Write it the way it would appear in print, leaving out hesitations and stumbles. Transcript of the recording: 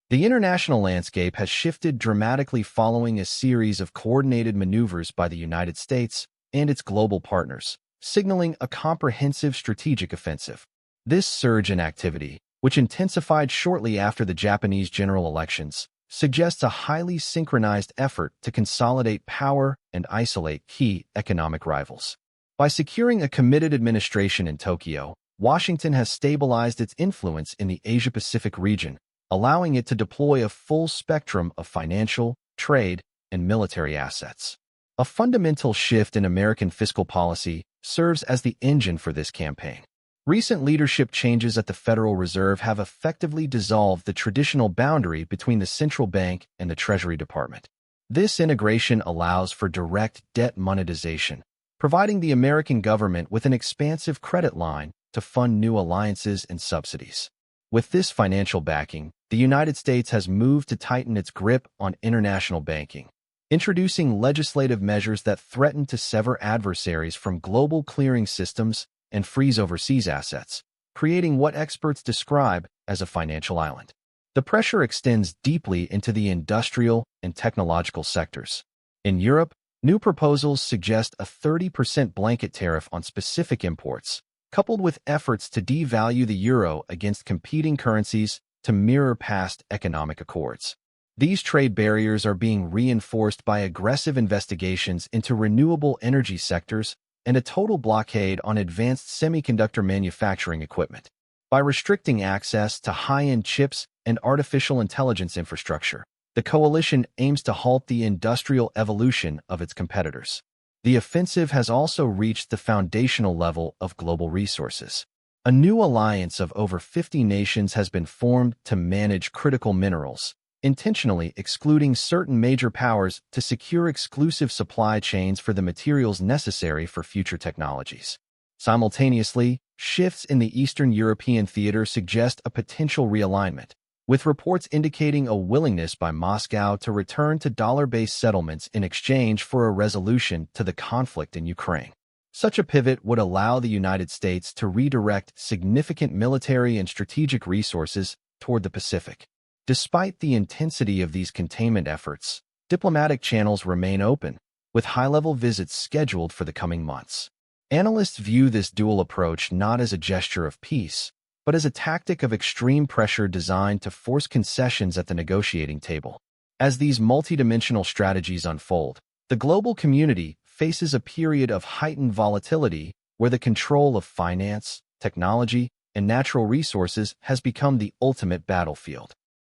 The international landscape has shifted dramatically following a series of coordinated maneuvers by the United States and its global partners, signaling a comprehensive strategic offensive. This surge in activity, which intensified shortly after the Japanese general elections, suggests a highly synchronized effort to consolidate power and isolate key economic rivals. By securing a committed administration in Tokyo, Washington has stabilized its influence in the Asia-Pacific region, allowing it to deploy a full spectrum of financial, trade, and military assets. A fundamental shift in American fiscal policy serves as the engine for this campaign. Recent leadership changes at the Federal Reserve have effectively dissolved the traditional boundary between the central bank and the Treasury Department. This integration allows for direct debt monetization, providing the American government with an expansive credit line to fund new alliances and subsidies. With this financial backing, the United States has moved to tighten its grip on international banking, introducing legislative measures that threaten to sever adversaries from global clearing systems and freeze overseas assets, creating what experts describe as a financial island. The pressure extends deeply into the industrial and technological sectors. In Europe, new proposals suggest a 30% blanket tariff on specific imports, coupled with efforts to devalue the euro against competing currencies to mirror past economic accords. These trade barriers are being reinforced by aggressive investigations into renewable energy sectors and a total blockade on advanced semiconductor manufacturing equipment. By restricting access to high-end chips and artificial intelligence infrastructure, the coalition aims to halt the industrial evolution of its competitors. The offensive has also reached the foundational level of global resources. A new alliance of over 50 nations has been formed to manage critical minerals, intentionally excluding certain major powers to secure exclusive supply chains for the materials necessary for future technologies. Simultaneously, shifts in the Eastern European theater suggest a potential realignment, with reports indicating a willingness by Moscow to return to dollar-based settlements in exchange for a resolution to the conflict in Ukraine. Such a pivot would allow the United States to redirect significant military and strategic resources toward the Pacific. Despite the intensity of these containment efforts, diplomatic channels remain open, with high-level visits scheduled for the coming months. Analysts view this dual approach not as a gesture of peace, but as a tactic of extreme pressure designed to force concessions at the negotiating table. As these multidimensional strategies unfold, the global community faces a period of heightened volatility where the control of finance, technology, and natural resources has become the ultimate battlefield.